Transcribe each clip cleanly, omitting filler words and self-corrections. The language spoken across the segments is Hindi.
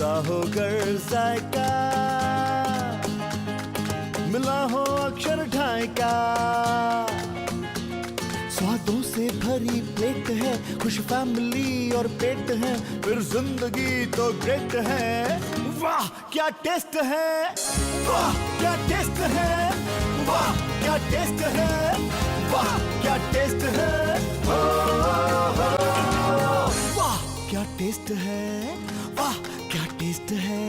जुदा होकर जायका, मिला हो अक्षर ढाई का। स्वादों से भरी प्लेट है, खुश फैमिली और पेट है, फिर जिंदगी तो ग्रेट है। वाह क्या टेस्ट है, वाह क्या टेस्ट है, वाह क्या टेस्ट है, वाह क्या टेस्ट है, वाह क्या टेस्ट है, वाह क्या टेस्ट है।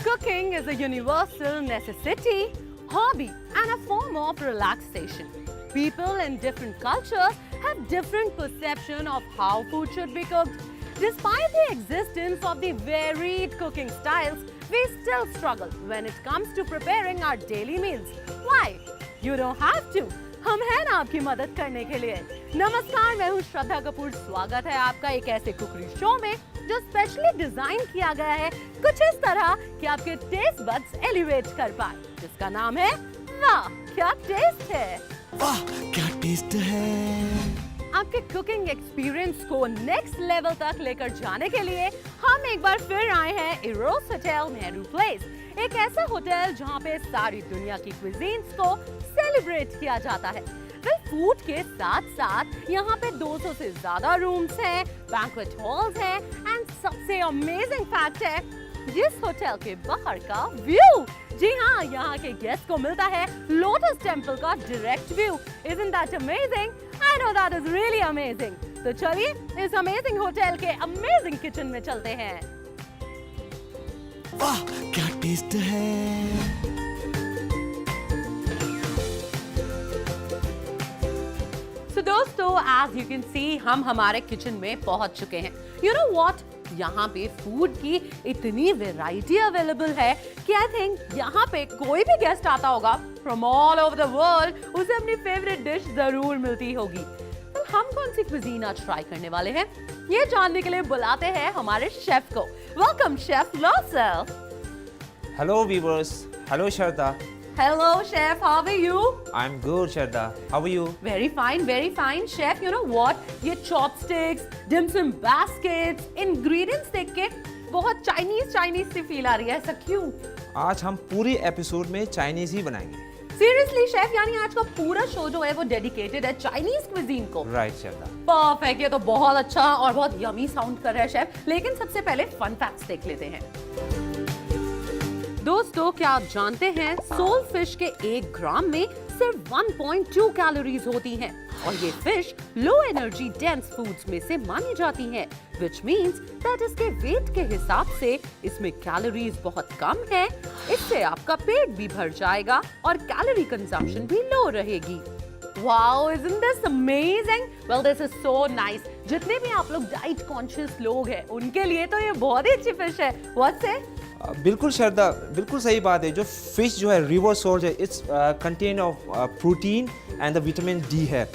Cooking is a universal necessity, hobby and a form of relaxation. People in different cultures have different perception of how food should be cooked. Despite the existence of the varied cooking styles, we still struggle when it comes to preparing our daily meals. Why? You don't have to. हम हैं ना आपकी मदद करने के लिए। नमस्कार, मैं हूँ श्रद्धा कपूर। स्वागत है आपका एक ऐसे कुकरी शो में जो स्पेशली डिजाइन किया गया है कुछ इस तरह कि आपके टेस्ट बड्स एलिवेट कर पाए, जिसका नाम है वाह क्या टेस्ट है। वाह क्या टेस्ट है। आपके कुकिंग एक्सपीरियंस को नेक्स्ट लेवल तक लेकर जाने के लिए हम एक बार फिर आए हैं इरोस होटल नेहरू प्लेस, एक ऐसा होटल जहां पे सारी दुनिया की क्विजीन्स को सेलिब्रेट किया जाता है। फूड के साथ साथ यहाँ पे 200 से ज्यादा रूम्स हैं, बैंक्वेट हॉल्स हैं एंड सबसे अमेजिंग फैक्ट है जिस होटल के बाहर का व्यू। जी हाँ, यहाँ के गेस्ट को मिलता है लोटस टेम्पल का direct view. Isn't that amazing? I know that is really amazing. तो चलिए इस अमेजिंग होटल के अमेजिंग किचन में चलते हैं। वाह क्या टेस्ट है। So दोस्तों, as you can see, हम हमारे किचन में पहुंच चुके हैं। You know what? यहाँ पे फूड की इतनी वैरायटी अवेलेबल है कि आई थिंक यहाँ पे कोई भी गेस्ट आता होगा from all over the world, उसे अपनी फेवरेट डिश जरूर मिलती होगी। तो हम कौन सी क्विजीन आज ट्राई करने वाले हैं, ये जानने के लिए बुलाते हैं हमारे शेफ को। Welcome chef लॉसल। Hello viewers, hello Shraddha. Hello chef, how are you? I'm good Shraddha. How are you? Very fine chef. You know what? ये chopsticks, dim sum baskets, ingredients देख के बहुत चाइनीज सी फील आ रही है। ऐसा क्यों? आज हम पूरी एपिसोड में चाइनीज ही बनाएंगे। सीरियसली शेफ, यानी आज का पूरा शो जो है वो डेडिकेटेड है चाइनीज क्विजीन को। Right Shraddha. परफेक्ट, ये तो बहुत अच्छा और बहुत यमी साउंड कर रहा है शेफ। लेकिन सबसे पहले फन फैक्ट्स देख लेते हैं। दोस्तों, क्या आप जानते हैं सोल फिश के 1 ग्राम में सिर्फ 1.2 कैलोरीज होती हैं और ये fish low energy dense foods में से मानी जाती है, which means that इसके वेट के हिसाब से इसमें कैलोरीज बहुत कम है। इससे आपका पेट भी भर जाएगा और कैलोरी कंजम्पशन भी लो रहेगी। Wow, isn't this amazing? Well, this is so nice. जितने भी आप लोग डाइट कॉन्शियस लोग हैं, उनके लिए तो ये बहुत ही अच्छी फिश है। What say? बिल्कुल श्रद्धा, बिल्कुल सही बात है। जो फिश जो है रिवर सोल्ट है, it's contain of protein and the vitamin D है,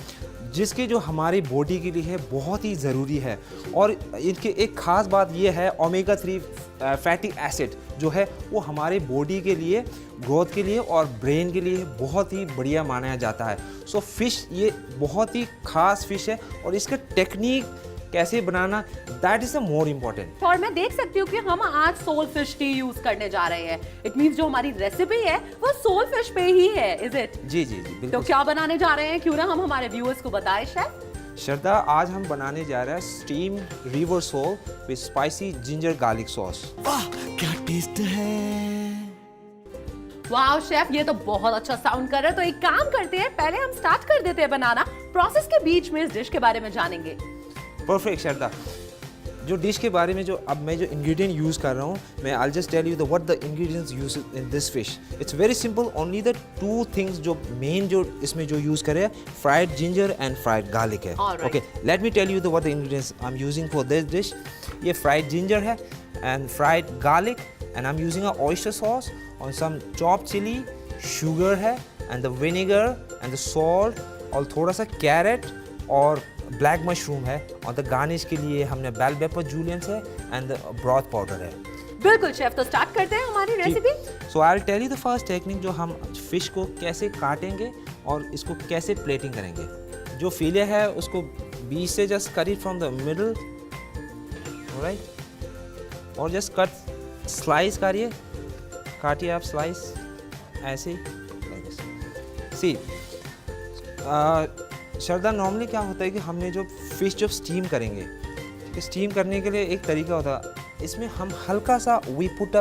जिसके जो हमारी बॉडी के लिए है बहुत ही ज़रूरी है। और इनके एक ख़ास बात ये है ओमेगा 3 फैटी एसिड जो है वो हमारे बॉडी के लिए ग्रोथ के लिए और ब्रेन के लिए बहुत ही बढ़िया माना जाता है। सो फिश ये बहुत ही ख़ास फिश है और इसका टेक्निक कैसे बनाना, that is the more important. और मैं देख सकती हूँ कि हम आज सोल फिश ही यूज करने जा रहे हैं। इट मींस जो हमारी रेसिपी है वो सोल फिश पे ही है, इज इट? जी जी जी बिल्कुल। तो क्या बनाने जा रहे हैं, क्यों ना हम हमारे व्यूअर्स को बताएं शेफ। श्रद्धा, आज हम बनाने जा रहे हैं steam river sole with spicy ginger garlic sauce. वाह क्या टेस्ट है। वाह शेफ, ये तो बहुत अच्छा साउंड कर रहा है। तो एक काम करते हैं, पहले हम स्टार्ट कर देते हैं बनाना। प्रोसेस के बीच में इस डिश के बारे में जानेंगे। परफेक्ट श्रद्धा। जो डिश के बारे में जो अब मैं जो इंग्रेडिएंट यूज़ कर रहा हूँ, मैं I just tell you the what the ingredients use in this fish. It's very simple, only the 2 things जो मेन जो इसमें जो यूज़ करे fried ginger and fried garlic है। Okay, let me tell you the what the ingredients I am using for this dish. ये फ्राइड जिंजर है and fried garlic and I am using a oyster sauce और सम चॉप चिली, शुगर है and the vinegar and the salt और थोड़ा सा कैरेट और ब्लैक मशरूम है। और द गार्निश के लिए हमने बेल पेपर जूलियंस है एंड ब्रॉथ पाउडर है। बिल्कुल शेफ, तो स्टार्ट करते हैं हमारी recipe. So I will tell you the first technique, जो हम फिश को कैसे काटेंगे और इसको कैसे प्लेटिंग करेंगे। जो फिले है उसको बीच से just cut it from the middle, right. और जस्ट कट स्लाइस काटिए आप स्लाइस ऐसे सी। श्रद्धा नॉर्मली क्या होता है कि हमने जो फिश जब स्टीम करेंगे, स्टीम करने के लिए एक तरीका होता है, इसमें हम हल्का सा we put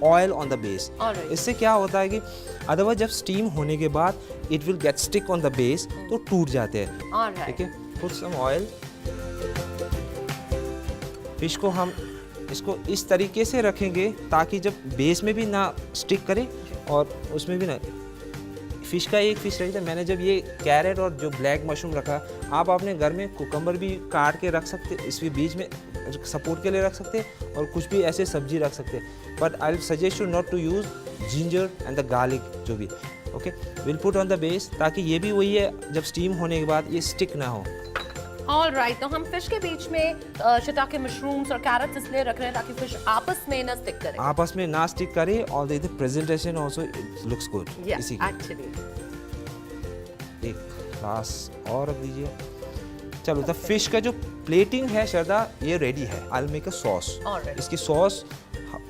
oil on the base. इससे क्या होता है कि अदरवाइज जब स्टीम होने के बाद it will get stick on the base, तो टूट जाते हैं। ठीक है, पुट सम ऑयल। फिश को हम इसको इस तरीके से रखेंगे ताकि जब बेस में भी ना स्टिक करे और उसमें भी ना। फिश का एक फिश रही था, मैंने जब ये कैरेट और जो ब्लैक मशरूम रखा, आप अपने घर में कुकम्बर भी काट के रख सकते, इसके बीच में सपोर्ट के लिए रख सकते हैं और कुछ भी ऐसे सब्जी रख सकते हैं। But I will suggest you not to use ginger and the garlic जो भी। Okay, will put on the base ताकि ये भी वही है, जब स्टीम होने के बाद ये स्टिक ना हो। ऑलराइट, तो हम फिश के बीच में शिताके मशरूम्स और कैरेट्स इसलिए रख रहे हैं ताकि फिश आपस में ना स्टिक करे। आपस में ना स्टिक करे और the presentation also looks good. Yes, actually. एक ग्लास और रख दीजिए। चलो, तो फिश का जो प्लेटिंग है श्रद्धा, ये रेडी है। I will make a sauce. इसकी सॉस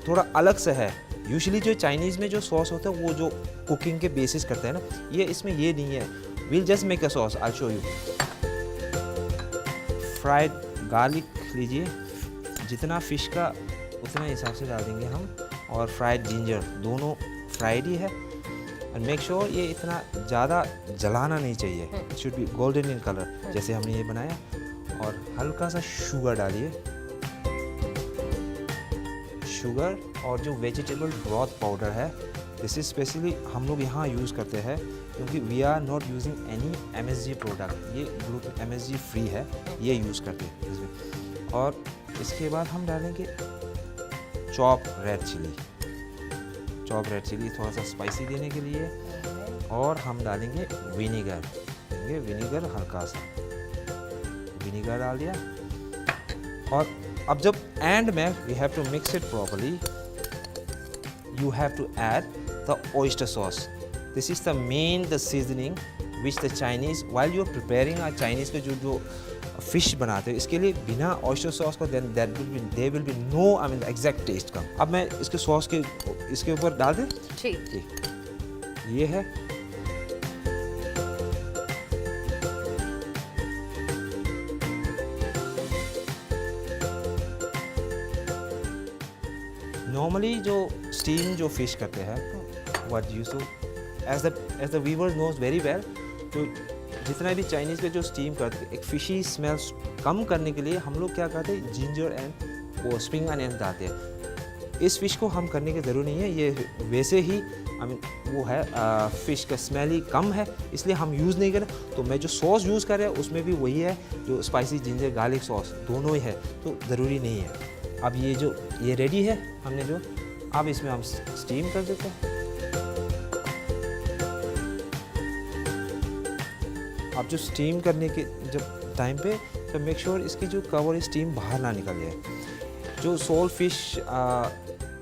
थोड़ा अलग से है। यूजुअली जो चाइनीज़ में जो सॉस होता है वो जो कुकिंग के बेसिस करते हैं ना, ये इसमें ये नहीं है। We'll just make a sauce, I show you. Fried garlic लीजिए, जितना फिश का उतना हिसाब से डाल देंगे हम, और फ्राइड जिंजर, दोनों फ्राइड ही है। एंड मेक श्योर ये इतना ज़्यादा जलाना नहीं चाहिए, it should be golden in colour जैसे हमने ये बनाया। और हल्का सा शुगर डालिए, शुगर, और जो वेजिटेबल ब्रॉथ पाउडर है, दिस इज स्पेशली हम लोग यहाँ यूज़ करते हैं क्योंकि we are not using any MSG product, ये ग्रुप MSG फ्री है, ये यूज़ करते हैं इसमें। और इसके बाद हम डालेंगे चॉप रेड चिली थोड़ा सा स्पाइसी देने के लिए, और हम डालेंगे विनीगर, हल्का सा विनीगर डाल दिया। और अब जब एंड में we have to mix it properly, you have to add the oyster sauce. This is the seasoning which the Chinese, while you are preparing a Chinese के जो फिश बनाते हैं, इसके लिए बिना oyster sauce का then there will be no, I mean, exact taste का। अब मैं इसके सॉस के इसके ऊपर डाल दें। ठीक, ये है। नॉर्मली जो स्टीम जो फिश करते हैं, what use to as the viewers knows very well, तो जितना भी चाइनीज़ के जो स्टीम करते हैं, एक फिशी स्मेल कम करने के लिए हम लोग क्या करते हैं, जिंजर एंड वो स्प्रिंग अनियन डालते हैं। इस फिश को हम करने की ज़रूरत नहीं है, ये वैसे ही आई मीन वो है फ़िश का स्मेल ही कम है, इसलिए हम यूज़ नहीं करें। तो मैं जो सॉस यूज़ कर रहा है उसमें भी वही है, जो स्पाइसी जिंजर गार्लिक सॉस दोनों ही है, तो ज़रूरी नहीं है। अब ये रेडी है हमने जो, अब इसमें हम स्टीम कर देते हैं। अब जो स्टीम करने के जब टाइम पे, तो मेक श्योर इसकी जो कवर स्टीम बाहर ना निकल जाए। जो सोल फिश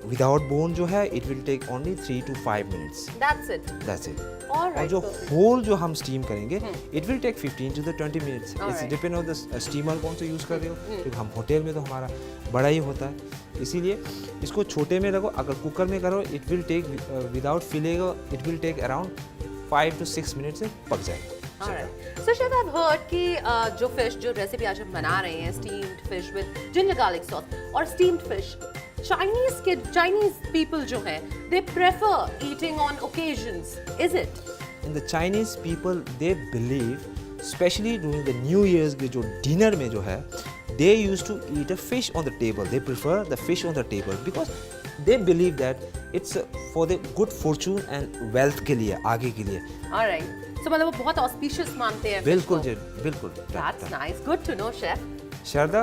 विदाउट बोन जो है, it will take only 3 to 5 minutes. That's it. और जो होल जो हम स्टीम करेंगे, it will take 15 to 20 minutes. It's depend on the steamer कौन सा यूज़ कर रहे हो, क्योंकि हम होटल में तो हमारा बड़ा ही होता है, इसीलिए इसको छोटे में रखो। अगर कुकर में करो, इट विल टेक विदाउट फिलेगा, it will take around 5 to 6 minutes से पक जाएगा। So Chef, I've heard कि जो फिश, जो रेसिपी आज हम बना रहे हैं, steamed fish with ginger garlic sauce और स्टीम्ड फिश, Chinese people जो हैं, they prefer eating on occasions, is it? In the Chinese people, they believe, especially during the New Year's के जो dinner में जो है, they used to eat a fish on the table. They prefer the fish on the table because they believe that it's for the good fortune and wealth के लिए, आगे के लिए। Alright. So मतलब वो बहुत auspicious मानते हैं। बिल्कुल जी, बिल्कुल। That's nice. Good to know, Chef. Sharda,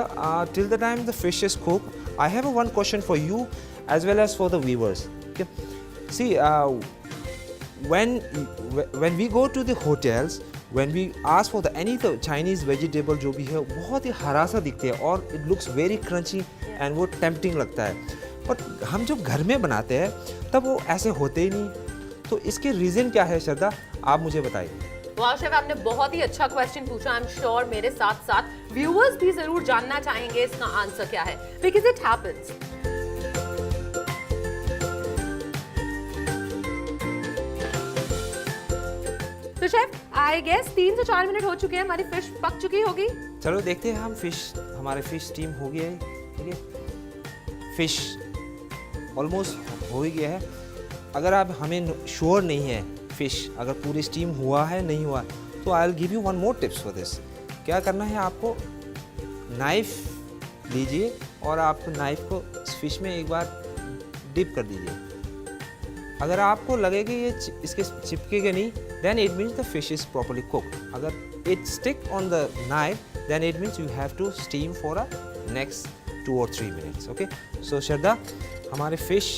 till the time the fish is cooked, I have one question for you as well as for the viewers. Okay? See, when we go to the hotels, when we ask for any Chinese vegetable जो भी है, बहुत ही हरा सा दिखते हैं और it looks very crunchy and वो tempting लगता है। But हम जब घर में बनाते हैं तब वो ऐसे होते ही नहीं। तो इसके रीज़न क्या है श्रद्धा, आप मुझे बताइए। वाह शेफ, आपने बहुत ही अच्छा क्वेश्चन पूछा। आई एम श्योर मेरे साथ साथ व्यूअर्स भी जरूर जानना चाहेंगे इसका आंसर क्या है, बिकॉज इट हैपेंस। तो शेफ आई गेस 3 से 4 मिनट हो चुके हैं, हमारी फिश पक चुकी होगी। चलो देखते हैं हम हमारे फिश स्टीम हो गया है, ठीक है। फिश ऑलमोस्ट हो ही गया है। अगर आप हमें श्योर नहीं है फिश अगर पूरी स्टीम हुआ है नहीं हुआ, तो I will give you one more tips for this. क्या करना है आपको, नाइफ लीजिए और आपको नाइफ को फिश में एक बार डिप कर दीजिए। अगर आपको लगे कि ये इसके चिपकेगा नहीं, then it means the fish is properly cooked. अगर it stick on the knife, then it means you have to steam for a next 2 or 3 minutes। Okay, so Shraddha, हमारे फिश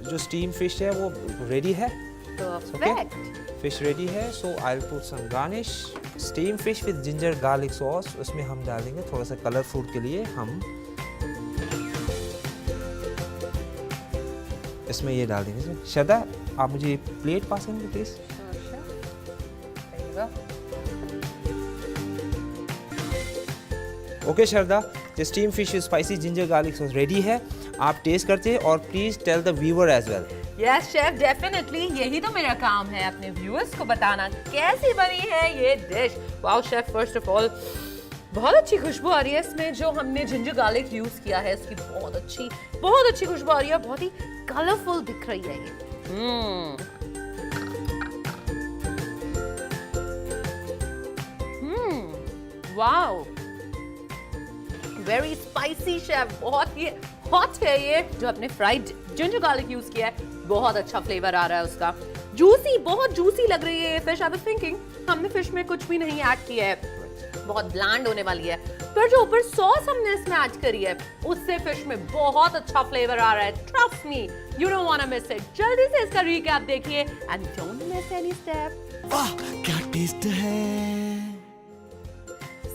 जो स्टीम फिश है वो रेडी है। परफेक्ट। फिश रेडी है, so I will put some garnish. Steam fish with ginger garlic sauce, उसमें हम डालेंगे थोड़ा सा कलरफुल के लिए हम इसमें ये डाल देंगे। श्रद्धा, आप मुझे प्लेट पास करेंगे please. Okay Shraddha, the steam fish spicy ginger garlic sauce ready है। आप टेस्ट करते हैं और please tell the viewer as well. Yes chef, definitely यही तो मेरा काम है, अपने व्यूअर्स को बताना कैसी बनी है ये dish. Wow chef, first of all बहुत अच्छी खुशबू आ रही है इसमें। जो हमने जिंजर गार्लिक यूज किया है इसकी बहुत अच्छी खुशबू आ रही है, बहुत ही कलरफुल दिख रही है ये। वाओ, वेरी स्पाइसी शेफ, बहुत ही हॉट है ये। जो आपने फ्राइड जिंजर गार्लिक यूज किया है, बहुत अच्छा फ्लेवर आ रहा है उसका। जूसी, बहुत जूसी लग रही है ये फिश। आई वाज थिंकिंग हमने फिश में कुछ भी नहीं ऐड किया है, बहुत ब्लैंड होने वाली है, पर जो ऊपर सॉस हमने इसमें ऐड करी है उससे फिश में बहुत अच्छा फ्लेवर आ रहा है। Trust me, you don't want to miss it. जल्दी से इसका रिकैप देखिए and don't miss any step. वाह क्या टेस्ट है।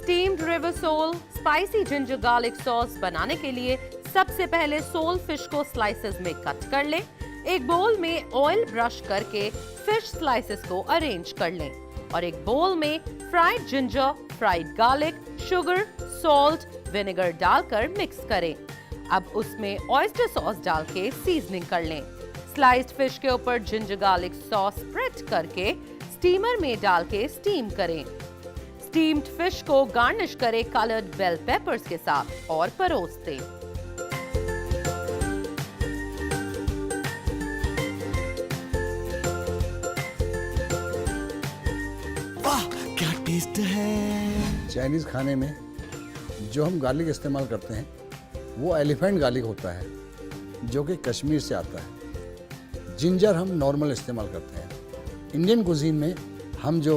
Steamed river sole spicy ginger garlic sauce बनाने के लिए सबसे पहले सोल फिश को स्लाइसेस में कट कर लें। एक बोल में ऑयल ब्रश करके फिश स्लाइसेस को अरेंज कर लें और एक बोल में fried ginger, fried garlic, sugar, salt, vinegar डालकर मिक्स करें। अब उसमें ऑयस्टर सॉस डाल के सीजनिंग कर लें। स्लाइस्ड फिश के ऊपर जिंजर गार्लिक सॉस स्प्रेड करके स्टीमर में डाल के स्टीम करें। स्टीम्ड फिश को गार्निश करें कलर्ड बेल पेपर्स के साथ और परोस दें। वाह क्या टेस्ट है। चाइनीज़ खाने में जो हम गार्लिक इस्तेमाल करते हैं वो एलिफेंट गार्लिक होता है, जो कि कश्मीर से आता है। जिंजर हम नॉर्मल इस्तेमाल करते हैं। इंडियन कुजीन में हम जो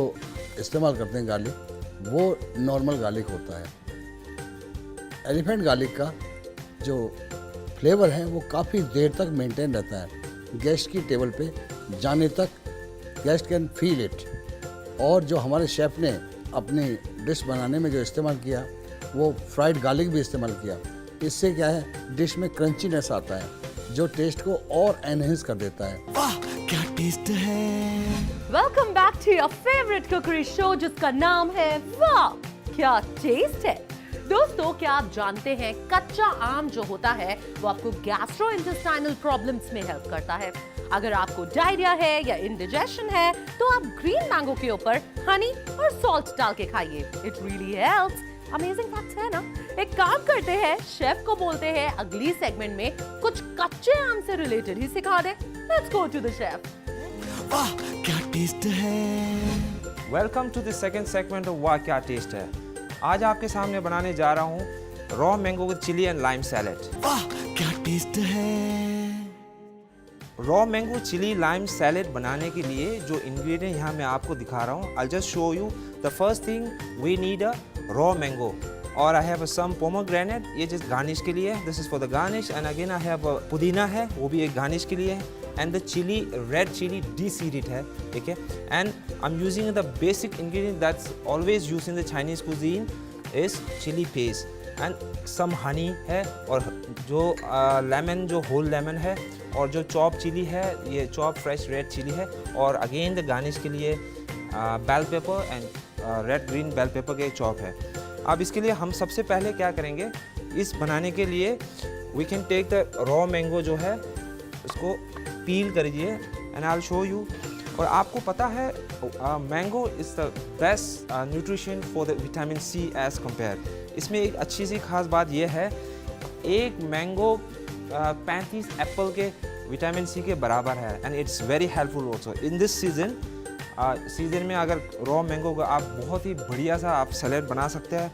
इस्तेमाल करते हैं गार्लिक, वो नॉर्मल गार्लिक होता है। एलिफेंट गार्लिक का जो फ्लेवर है वो काफ़ी देर तक मेंटेन रहता है। गेस्ट की टेबल पे जाने तक गेस्ट कैन फील इट। और जो हमारे शेफ़ ने अपनी डिश बनाने में जो इस्तेमाल किया, वो फ्राइड गार्लिक भी इस्तेमाल किया। इससे क्या है, डिश में क्रंचीनेस आता है, जो टेस्ट को और एनहेंस कर देता है। वाह क्या टेस्ट है। Welcome back to your favourite cookery show जिसका नाम है वाह क्या टेस्ट है। दोस्तों, क्या आप जानते हैं कच्चा आम जो होता है वो आपको गैस्ट्रोइंटेस्टाइनल प्रॉब्लम्स में हेल्प करता है। अगर आपको डायरिया है या इंडिजेशन है तो आप ग्रीन मैंगो के ऊपर हनी और सॉल्ट डाल के खाइए। It really helps. Amazing fact है ना। एक काम करते हैं, शेफ को बोलते हैं अगली सेगमेंट में कुछ कच्चे आम से रिलेटेड ही सिखा दे। Let's go to the chef. वाह क्या टेस्ट है। Welcome to the second segment of वाह क्या टेस्ट है। आज आपके सामने बनाने जा रहा हूँ raw mango with chilli and lime salad. वाह क्या टेस्ट है। Raw mango chilli lime salad बनाने के लिए जो इंग्रेडिएंट यहाँ मैं आपको दिखा रहा हूँ, I just show you. The first thing we need a raw mango और आई हैव सम पोमोग्रेनेट, ये जस्ट गार्निश के लिए है। This is for the garnish. And again I have pudina है, वो भी एक गार्निश के लिए है। And the chilli, red chilli deseeded है, ठीक है। And I am using the basic ingredient that's always use in the Chinese cuisine is chilli paste and some Honey है, और जो लेमन, जो होल लेमन है, और जो चॉप चिली है, ये चॉप फ्रेश रेड चिली है। और अगेन द गार्निश के लिए bell pepper and red green bell pepper के चॉप है। अब इसके लिए हम सबसे पहले क्या करेंगे, इस बनाने के लिए we can take the raw mango जो है उसको पील करिए and I will show you. और आपको पता है mango is the best nutrition for the vitamin C as compare. इसमें एक अच्छी सी खास बात यह है, एक मैंगो 35 एप्पल के विटामिन सी के बराबर है, and it's very helpful also in this season में। अगर रॉ मैंगो का आप बहुत ही बढ़िया सा आप सैलेड बना सकते हैं।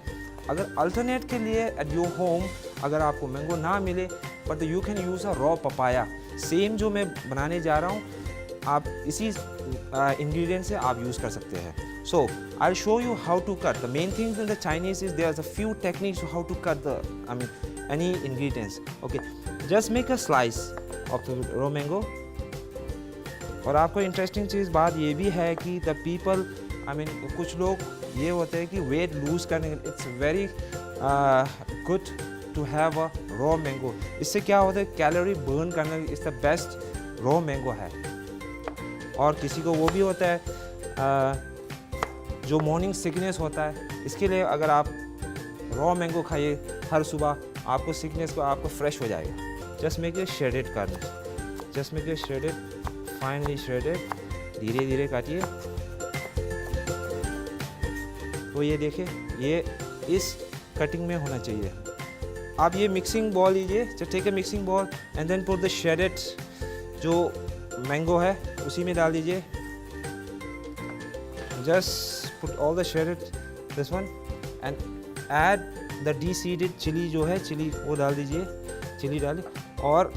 अगर अल्टरनेट के लिए एट योर होम अगर आपको मैंगो ना मिले, but you can use a raw papaya, same जो मैं बनाने जा रहा हूँ, आप इसी इंग्रेडिएंट से आप यूज़ कर सकते हैं। So I'll show you how to cut. The main thing in the Chinese is there's a few techniques how to cut any ingredients. Okay, just make a slice of the raw mango. और आपको इंटरेस्टिंग चीज़ बात ये भी है कि द पीपल कुछ लोग ये होते हैं कि वेट लूज़ करने के, it's very good to have a raw mango. इससे क्या होता है, कैलोरी बर्न करने is the best raw mango है। और किसी को वो भी होता है जो मॉर्निंग सिकनेस होता है, इसके लिए अगर आप रॉ मैंगो खाइए हर सुबह, आपको सिकनेस को आपको फ्रेश हो जाएगा। Just make it shredded Cornish, just make it shredded, finally shredded, धीरे धीरे काटिए। तो ये देखिए, ये इस कटिंग में होना चाहिए। आप ये मिक्सिंग बॉल लीजिए, just take a mixing bowl and then put the shredded जो मैंगो है उसी में डाल दीजिए। Just put all the shredded this one and add the de-seeded chili जो है, चिली वो डाल दीजिए, चिली डालिए। और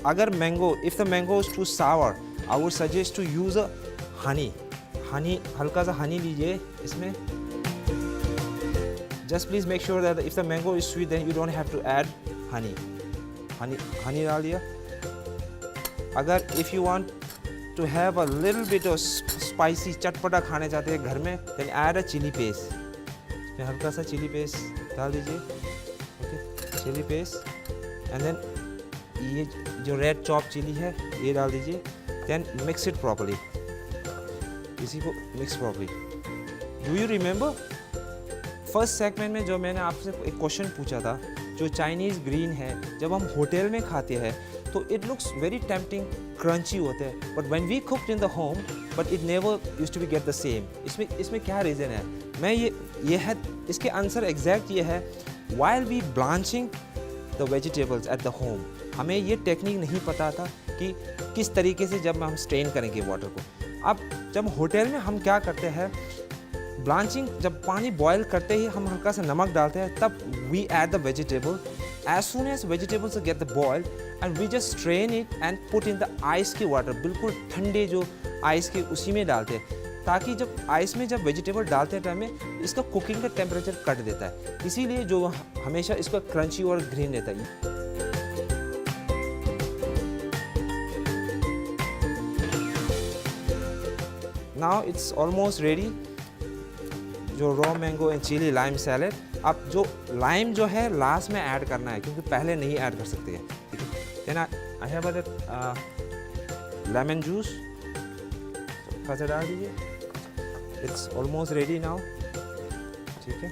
अगर mango, if the mango is too sour, I would suggest to use a honey, हल्का सा हनी लीजिए इसमें। just please make sure that if the mango is sweet then you don't have to add honey डाल दिया। अगर if you want to have a little bit of spicy चटपटा खाने चाहते हैं घर में, then add a chili paste, इसमें हल्का सा चिली पेस्ट डाल दीजिए। Okay, chilli paste and then ये जो रेड चॉप चिली है ये डाल दीजिए। देन मिक्स इट प्रॉपर्ली, इसी को mix properly. Do you remember first segment में जो मैंने आपसे एक क्वेश्चन पूछा था, जो चाइनीज़ ग्रीन है जब हम होटल में खाते हैं तो it looks very tempting, crunchy होते हैं, but when we cooked in the home but it never used to be get the same. इसमें क्या रीज़न है? मैं ये है, इसके आंसर एग्जैक्ट ये है, while we blanching the vegetables at the home, हमें ये टेक्निक नहीं पता था कि किस तरीके से जब हम स्ट्रेन करेंगे वाटर को। अब जब होटल में हम क्या करते हैं, ब्लांचिंग, जब पानी बॉयल करते ही हम हल्का सा नमक डालते हैं, तब we add the vegetable. As soon as vegetables get the boil and we just strain it and put in the ice के water, बिल्कुल ठंडे जो आइस के उसी में डालते हैं, ताकि जब आइस में जब वेजिटेबल डालते हैं टाइम में इसका कुकिंग का टेम्परेचर कट देता है, इसीलिए जो हमेशा इसका क्रंची और ग्रीन रहता है। Now it's almost ready, जो raw mango and chilli lime salad. अब जो लाइम जो है लास्ट में ऐड करना है, क्योंकि पहले नहीं ऐड कर सकते हैं, ठीक है। Then I have lemon juice, थोड़ा सा डाल दीजिए। इट्स ऑलमोस्ट रेडी नाउ, ठीक है।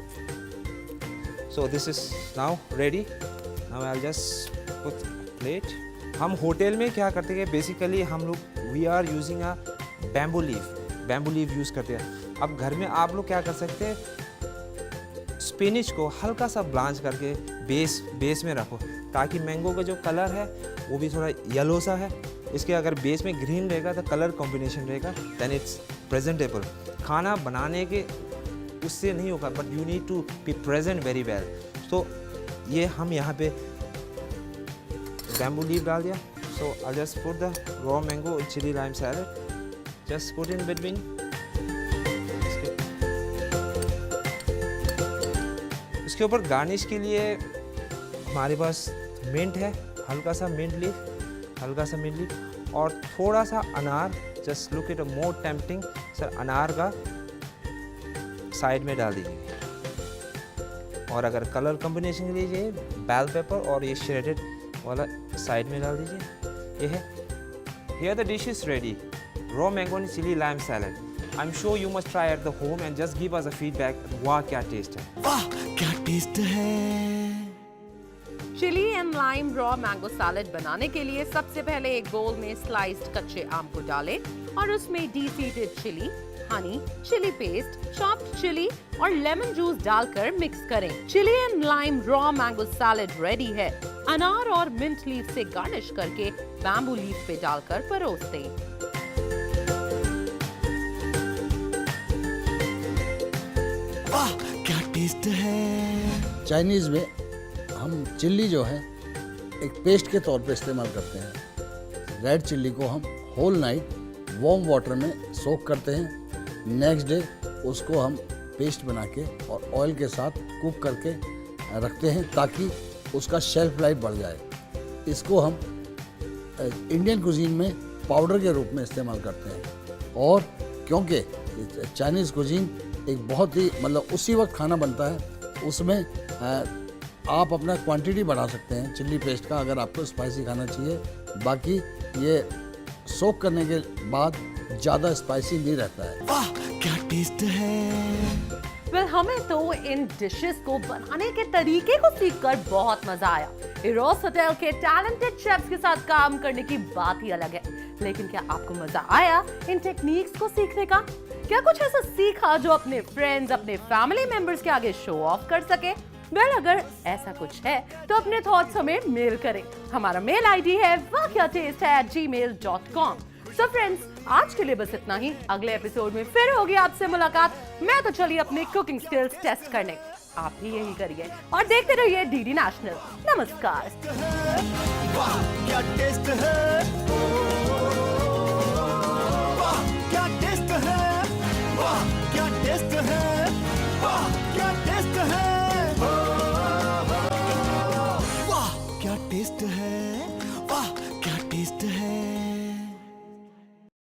So this is now ready. Now I just put plate. हम होटल में क्या करते हैं, बेसिकली हम लोग we are using a bamboo leaf use करते हैं। अब घर में आप लोग क्या कर सकते हैं, स्पिनिच को हल्का सा ब्लांच करके बेस में रखो, ताकि मैंगो का जो कलर है वो भी थोड़ा येलो सा है। इसके अगर बेस में ग्रीन रहेगा तो कलर कॉम्बिनेशन रहेगा, देन इट्स प्रेजेंटेबल। खाना बनाने के उससे नहीं होगा, but you need to be present very well. तो ये हम यहाँ पे बैम्बू लीफ डाल दिया। So I just put the raw mango chilli lime salad, just put in between. इसके ऊपर गार्निश के लिए हमारे पास मिंट है, हल्का सा मिंट लीफ और थोड़ा सा अनार। Just look it more tempting sir, अनार का साइड में डाल दीजिए। और अगर कलर कॉम्बिनेशन के लिए बेल पेपर और ये श्रेडेड वाला साइड में डाल दीजिए। ये है, here the dish is ready, raw mango and chilli lime salad. I'm sure you must try at the home and just give us a feedback. वाह क्या टेस्ट है, वाह क्या टेस्ट है। Chilli and lime raw mango salad बनाने के लिए सबसे पहले एक बोल में स्लाइस्ड कच्चे आम को डालें और उसमें de-seeded chilli, honey, chilli paste, chopped chilli और लेमन जूस डालकर मिक्स करें। Chilli and lime raw mango salad ready है। अनार और मिंट लीफ से गार्निश करके बैम्बू लीफ पे डालकर परोस दें। वाह क्या टेस्ट है। चाइनीज़ में हम चिल्ली जो है एक पेस्ट के तौर पे इस्तेमाल करते हैं। रेड चिल्ली को हम होल नाइट वार्म वाटर में सोक करते हैं। नेक्स्ट डे उसको हम पेस्ट बना के और ऑयल के साथ कुक करके रखते हैं ताकि उसका शेल्फ लाइफ बढ़ जाए। इसको हम इंडियन कुजीन में पाउडर के रूप में इस्तेमाल करते हैं। और क्योंकि चाइनीज़ कुजीन एक बहुत ही मतलब उसी वक्त खाना बनता है, उसमें आप अपना क्वांटिटी बढ़ा सकते हैं चिल्ली पेस्ट का अगर आपको स्पाइसी खाना चाहिए। बाकी ये सोक करने के बाद ज़्यादा स्पाइसी नहीं रहता है। वाह क्या टेस्ट है। वेल हमें तो इन डिशेस को बनाने के तरीके को सीखकर बहुत मजा आया। इरोस होटल के टैलेंटेड शेफ्स के साथ काम करने की बात ही अलग है। लेकिन क्या आपको मजा आया इन टेक्निक्स को सीखने का? क्या कुछ ऐसा सीखा जो अपने फ्रेंड्स, अपने फैमिली मेंबर्स के आगे शो ऑफ कर सके? वेल अगर ऐसा कुछ है तो अपने थॉट्स हमें मेल करें। हमारा मेल आईडी है wakiataste@gmail.com। सो फ्रेंड्स आज के लिए बस इतना ही। अगले एपिसोड में फिर होगी आपसे मुलाकात। मैं तो चली अपनी कुकिंग स्किल्स टेस्ट करने, आप भी यही करिए और देखते रहिए डीडी नेशनल। नमस्कार। वाह क्या टेस्ट है। वाह क्या टेस्ट है। वाह क्या टेस्ट है। वाह क्या टेस्ट है। वाह क्या टेस्ट है। वाह क्या टेस्ट है।